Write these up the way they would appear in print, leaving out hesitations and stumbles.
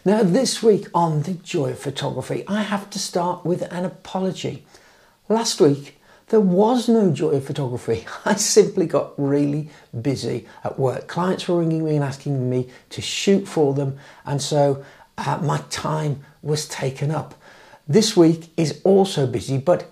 Now this week on The Joy of Photography, I have to start with an apology. Last week there was no Joy of Photography. I simply got really busy at work. Clients were ringing me and asking me to shoot for them, and so my time was taken up. This week is also busy, but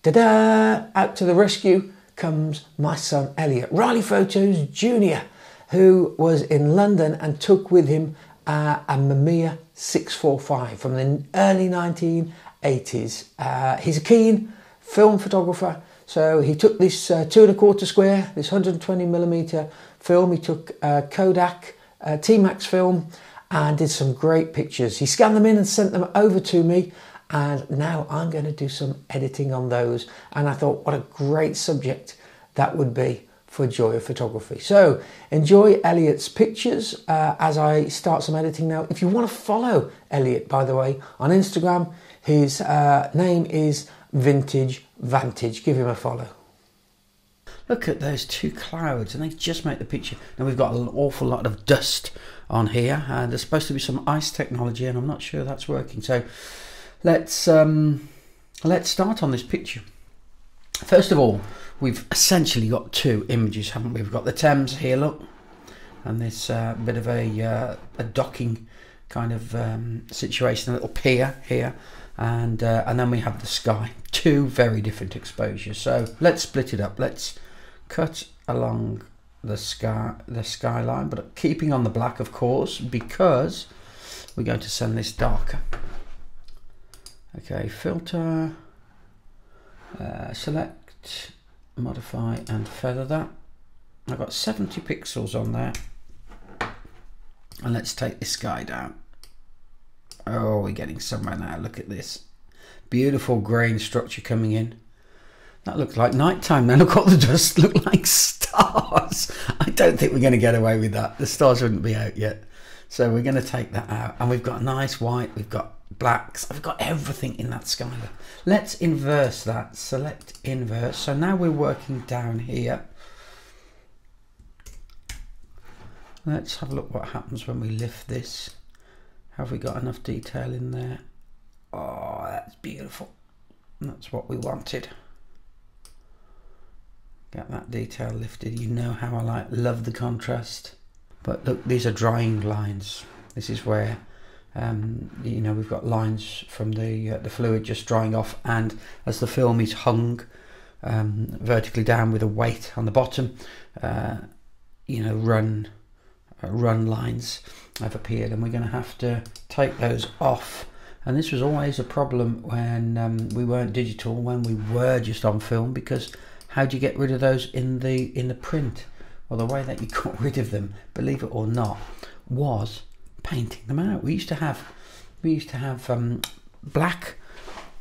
ta-da! Out to the rescue comes my son Elliot, Riley Photos Jr., who was in London and took with him a Mamiya 645 from the early 1980s. He's a keen film photographer, so he took this 2¼ square, this 120mm film. He took Kodak T Max film and did some great pictures. He scanned them in and sent them over to me, and now I'm going to do some editing on those. And I thought, what a great subject that would be for Joy of Photography. So enjoy Elliot's pictures as I start some editing now. If you want to follow Elliot, by the way, on Instagram, his name is Vintage Vantage. Give him a follow. Look at those two clouds, and they just make the picture. Now we've got an awful lot of dust on here, and there's supposed to be some ice technology, and I'm not sure that's working. So let's start on this picture. First of all, we've essentially got two images, haven't we? We've got the Thames here, look, and this bit of a docking kind of situation, a little pier here, and then we have the sky. Two very different exposures. So let's split it up. Let's cut along the skyline, but keeping on the black, of course, because we're going to send this darker. Okay, filter, select, modify and feather that. I've got 70 pixels on there, and let's take this guy down. Oh, we're getting somewhere now. Look at this beautiful grain structure coming in. That looks like nighttime now. Look, all the dust look like stars. I don't think we're going to get away with that. The stars wouldn't be out yet, so we're going to take that out. And we've got nice white, we've got blacks, I've got everything in that sky. Let's inverse that. Select inverse. So now we're working down here. Let's have a look what happens when we lift this. Have we got enough detail in there? Oh, that's beautiful. That's what we wanted. Get that detail lifted. You know how I love the contrast. But look, these are drying lines. This is where you know, we've got lines from the fluid just drying off, and as the film is hung vertically down with a weight on the bottom, you know, run lines have appeared, and we're going to have to take those off. And this was always a problem when we weren't digital, when we were just on film, because how do you get rid of those in the print? Well, the way that you got rid of them, believe it or not, was painting them out. We used to have black,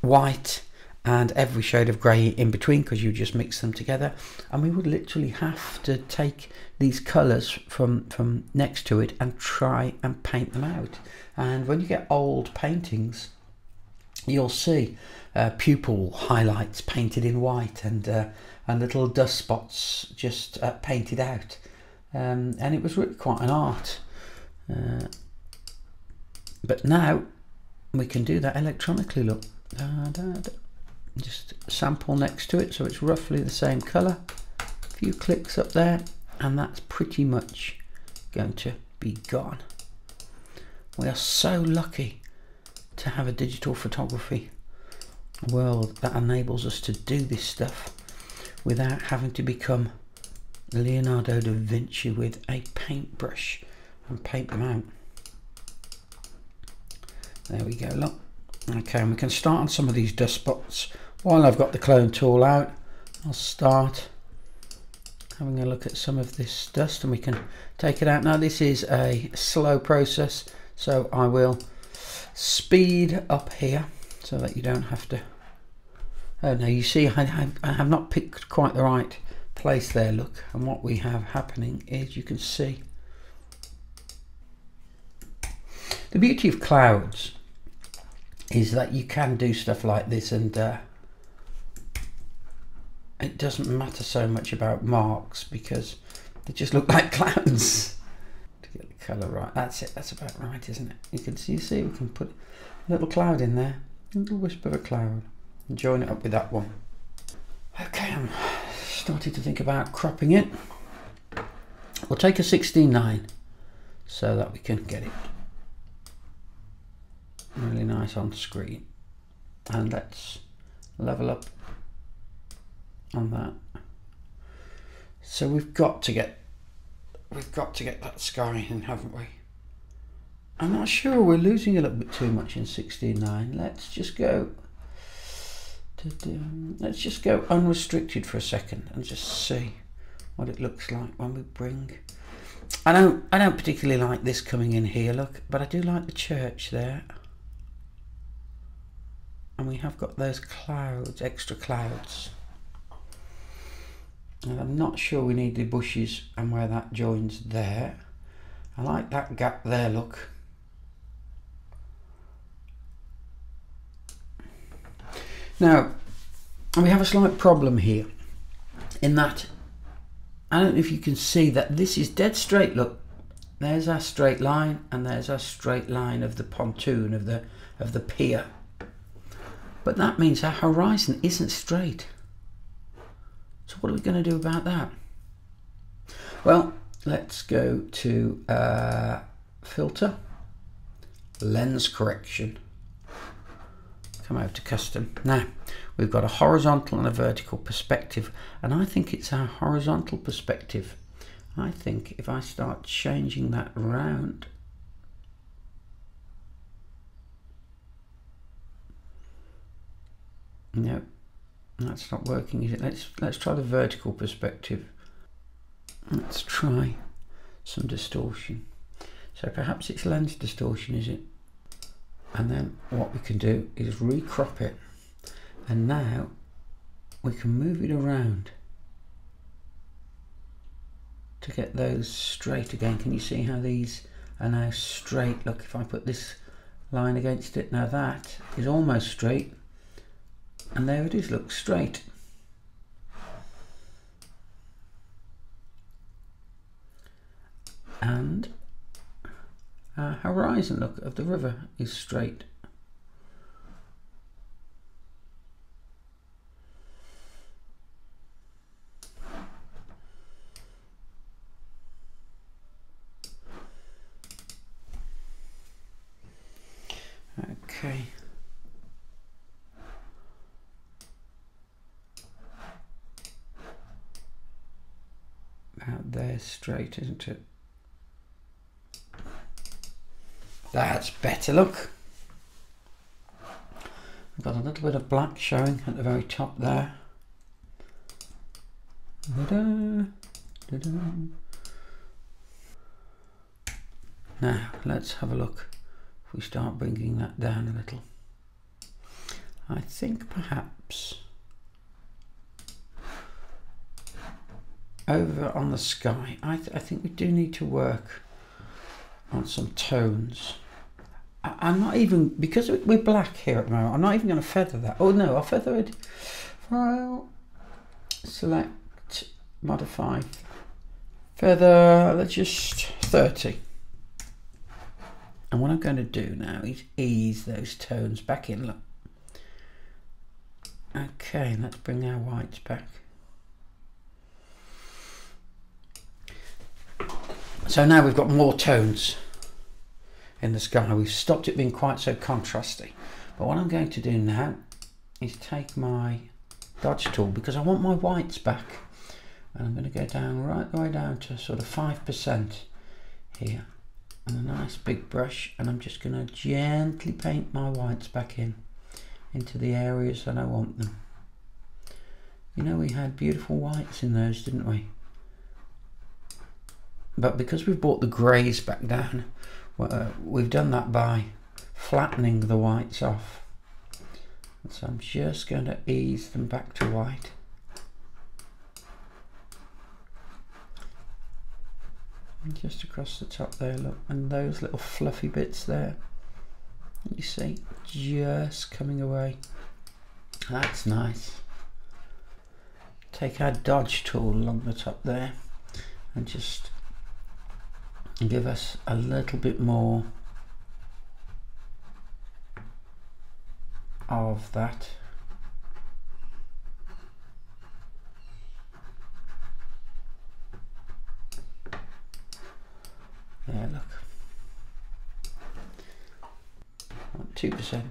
white and every shade of grey in between, because you just mix them together, and we would literally have to take these colours from next to it and try and paint them out. And when you get old paintings, you'll see pupil highlights painted in white, and little dust spots just painted out, and it was really quite an art. But now we can do that electronically. Look, just sample next to it so it's roughly the same colour. A few clicks up there, and that's pretty much going to be gone. We are so lucky to have a digital photography world that enables us to do this stuff without having to become Leonardo da Vinci with a paintbrush and paint them out. There we go, look. Okay, and we can start on some of these dust spots. While I've got the clone tool out, I'll start having a look at some of this dust, and we can take it out. Now this is a slow process, so I will speed up here so that you don't have to. Oh no, you see I have not picked quite the right place there, look. And what we have happening is, you can see the beauty of clouds is that you can do stuff like this, and it doesn't matter so much about marks because they just look like clouds. To get the colour right. That's it, that's about right, isn't it? You see we can put a little cloud in there, a little wisp of a cloud, and join it up with that one. Okay, I'm starting to think about cropping it. We'll take a 16:9 so that we can get it really nice on screen. And let's level up on that. So we've got to get that sky in, haven't we? I'm not sure, we're losing a little bit too much in 16:9. Let's just go unrestricted for a second and just see what it looks like when we bring. I don't particularly like this coming in here, look, but I do like the church there. And we have got those clouds, extra clouds. And I'm not sure we need the bushes and where that joins there. I like that gap there, look. Now, we have a slight problem here in that, I don't know if you can see that this is dead straight, look. There's our straight line and there's our straight line of the pontoon, of the pier. But that means our horizon isn't straight. So what are we going to do about that? Well, let's go to filter, lens correction, come over to custom. Now we've got a horizontal and a vertical perspective, and I think it's our horizontal perspective. I think if I start changing that around, no, that's not working, is it? Let's try the vertical perspective. Let's try some distortion. So perhaps it's lens distortion, is it? And then what we can do is recrop it, and now we can move it around to get those straight again. Can you see how these are now straight? Look, if I put this line against it, now that is almost straight. And there it is, looks straight. And our horizon, look, of the river is straight. Okay. About there, straight, isn't it? That's better, look. We've got a little bit of black showing at the very top there. Ta-da, ta-da. Now, let's have a look. If we start bringing that down a little. I think perhaps over on the sky, I think we do need to work on some tones. I'm not even, because we're black here at the moment, I'm not even going to feather that. Oh no, I'll feather it. File, select, modify, feather, let's just 30. And what I'm going to do now is ease those tones back in, look. Okay, let's bring our whites back. So now we've got more tones in the sky. We've stopped it being quite so contrasty. But what I'm going to do now is take my dodge tool, because I want my whites back. And I'm going to go down right the way down to sort of 5% here. And a nice big brush. And I'm just going to gently paint my whites back into the areas that I want them. You know, we had beautiful whites in those, didn't we? But because we've brought the greys back down, we've done that by flattening the whites off. And so I'm just going to ease them back to white. And just across the top there, look, and those little fluffy bits there, you see, just coming away. That's nice. Take our dodge tool along the top there and just and give us a little bit more of that. There, look. 2%.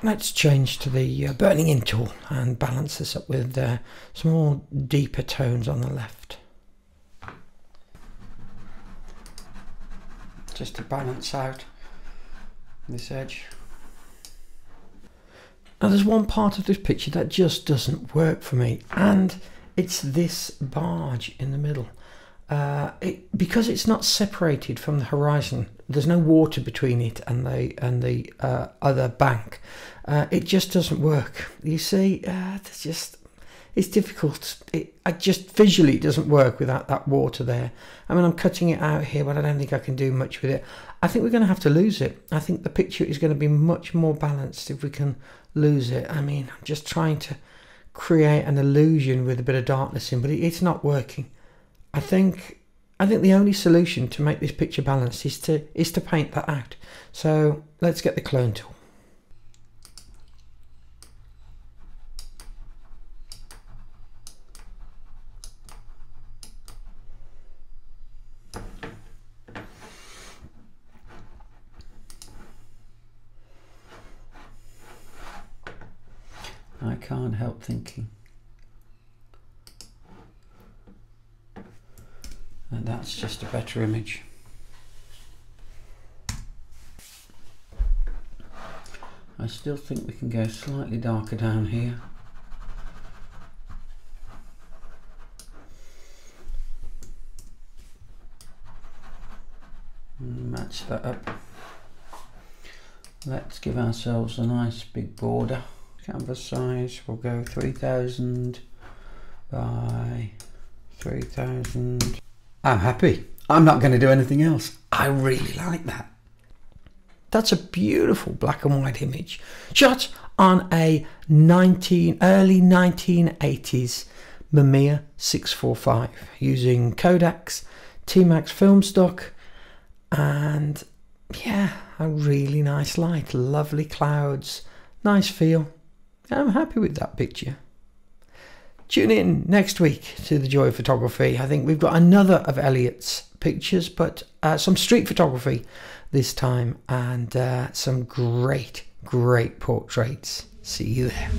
Let's change to the burning in tool and balance this up with some more deeper tones on the left. Just to balance out this edge. Now there's one part of this picture that just doesn't work for me, and it's this barge in the middle. Because it's not separated from the horizon, there's no water between it and the other bank. It just doesn't work. You see, it's difficult. It just visually doesn't work without that water there. I mean, I'm cutting it out here, but I don't think I can do much with it. I think we're going to have to lose it. I think the picture is going to be much more balanced if we can lose it. I mean, I'm just trying to create an illusion with a bit of darkness in, but it's not working. I think the only solution to make this picture balanced is to paint that out. So let's get the clone tool. I can't help thinking and that's just a better image. I still think we can go slightly darker down here. Match that up. Let's give ourselves a nice big border. Canvas size, we'll go 3000 by 3000. I'm happy. I'm not going to do anything else. I really like that. That's a beautiful black and white image shot on a early 1980s Mamiya 645 using Kodak's T Max film stock, and yeah, a really nice light, lovely clouds, nice feel. I'm happy with that picture. Tune in next week to The Joy of Photography. I think we've got another of Elliot's pictures, but some street photography this time, and some great portraits. See you there.